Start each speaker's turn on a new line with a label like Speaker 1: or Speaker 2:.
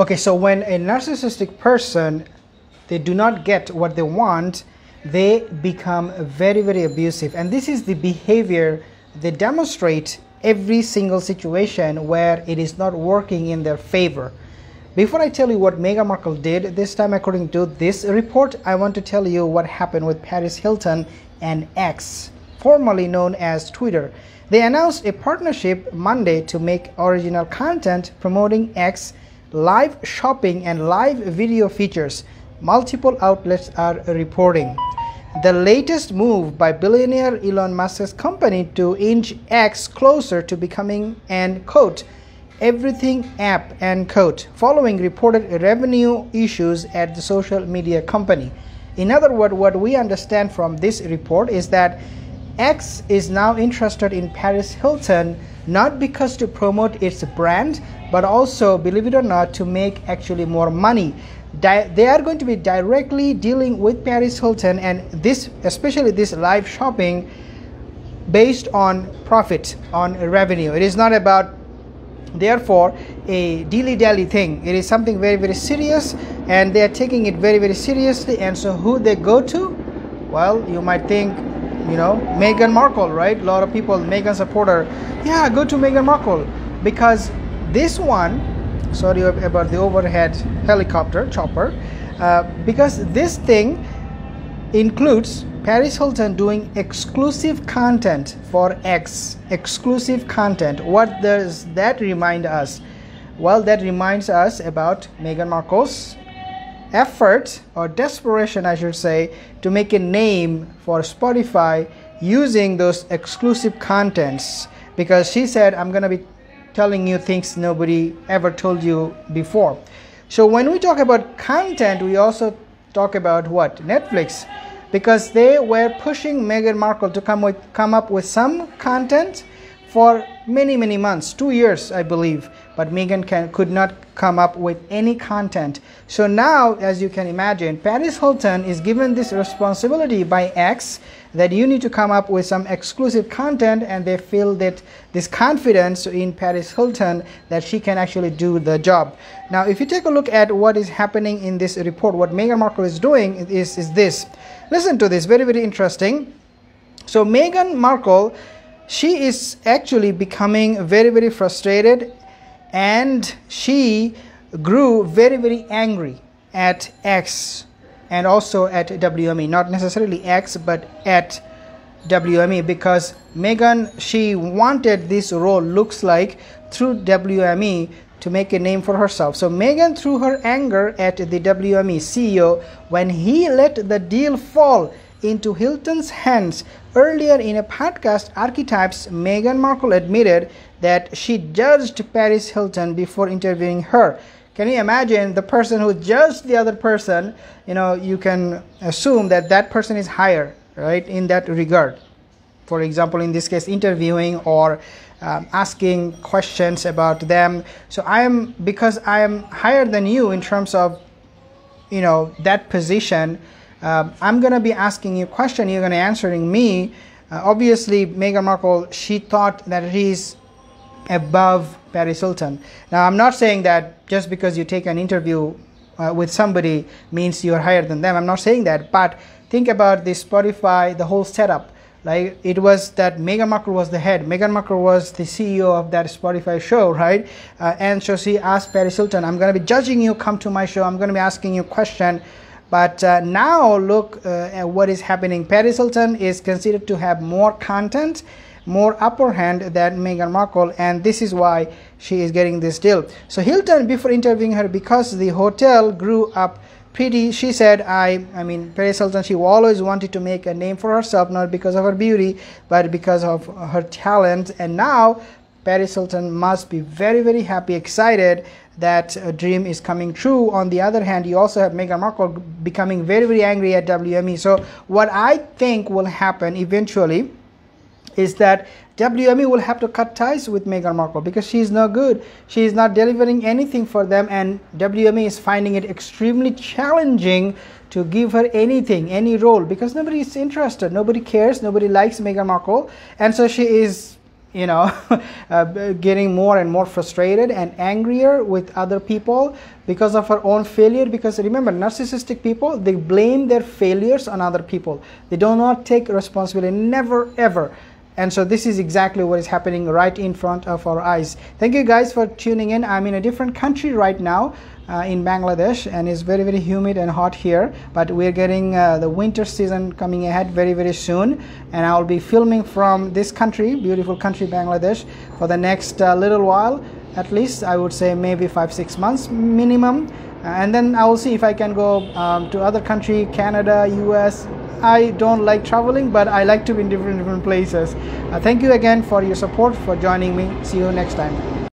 Speaker 1: Okay, so when a narcissistic person, they do not get what they want, they become very, very abusive. And this is the behavior they demonstrate every single situation where it is not working in their favor. Before I tell you what Meghan Markle did this time according to this report, I want to tell you what happened with Paris Hilton and X, formerly known as Twitter. They announced a partnership Monday to make original content promoting X live shopping and live video features, multiple outlets are reporting. The latest move by billionaire Elon Musk's company to inch X closer to becoming an quote everything app and quote following reported revenue issues at the social media company. In other words, what we understand from this report is that X is now interested in Paris Hilton not because to promote its brand, but also, believe it or not, to make actually more money. They are going to be directly dealing with Paris Hilton, and this, especially this live shopping, based on profit, on revenue. It is not about, therefore, a dilly-dally thing. It is something very, very serious, and they are taking it very, very seriously. And so who they go to? Well, you might think, Meghan Markle, right? A lot of people, Meghan supporter, yeah, go to Meghan Markle, because this one, sorry about the overhead helicopter chopper, because this thing includes Paris Hilton doing exclusive content for X. Exclusive content. What does that remind us? Well, that reminds us about Meghan Markle's effort, or desperation I should say, to make a name for Spotify using those exclusive contents, because she said, I'm gonna be telling you things nobody ever told you before. So when we talk about content, we also talk about what? Netflix, because they were pushing Meghan Markle to come up with some content for many months, 2 years I believe, but Meghan could not come up with any content. So now, as you can imagine, Paris Hilton is given this responsibility by X that you need to come up with some exclusive content, and they feel that this confidence in Paris Hilton that she can actually do the job. Now, if you take a look at what is happening in this report, what Meghan Markle is doing is this. Listen to this, very, very interesting. So Meghan Markle, she is actually becoming very, very frustrated, and she grew very, very angry at X and also at WME, not necessarily X, but at WME, because Meghan, she wanted this role, looks like, through WME to make a name for herself. So Meghan threw her anger at the WME CEO when he let the deal fall into Hilton's hands. Earlier in a podcast, Archetypes, Meghan Markle admitted that she judged Paris Hilton before interviewing her. Can you imagine the person who judged the other person? You can assume that that person is higher, right, in that regard. For example, in this case, interviewing or asking questions about them. So because I am higher than you in terms of, that position, I'm going to be asking you a question, you're going to be answering me. Obviously, Meghan Markle, she thought that he's above Paris Hilton. Now, I'm not saying that just because you take an interview with somebody means you're higher than them. I'm not saying that, but think about the Spotify, the whole setup. Like, it was that Meghan Markle was the head. Meghan Markle was the CEO of that Spotify show, right? And so she asked Paris Hilton, I'm going to be judging you, come to my show, I'm going to be asking you a question. But now look at what is happening. Paris Hilton is considered to have more content, more upper hand than Meghan Markle, and this is why she is getting this deal. So Hilton, before interviewing her, because the hotel grew up pretty, she said, I mean, Paris Hilton, she always wanted to make a name for herself, not because of her beauty, but because of her talent. And now Paris Hilton must be very, very happy, excited that a dream is coming true. On the other hand, you also have Meghan Markle becoming very, very angry at WME. So what I think will happen eventually is that WME will have to cut ties with Meghan Markle because she is no good. She is not delivering anything for them, and WME is finding it extremely challenging to give her anything, any role, because nobody is interested, nobody cares, nobody likes Meghan Markle, and so she is you know, getting more and more frustrated and angrier with other people because of our own failure. Because remember, narcissistic people, they blame their failures on other people. They do not take responsibility, never ever. And so this is exactly what is happening right in front of our eyes. Thank you guys for tuning in. I'm in a different country right now, in Bangladesh, and it's very, very humid and hot here. But we're getting the winter season coming ahead very, very soon. And I'll be filming from this country, beautiful country, Bangladesh, for the next little while. At least I would say maybe 5-6 months minimum. And then I will see if I can go to other country, Canada, US. I don't like traveling, but I like to be in different places. Thank you again for your support, for joining me. See you next time.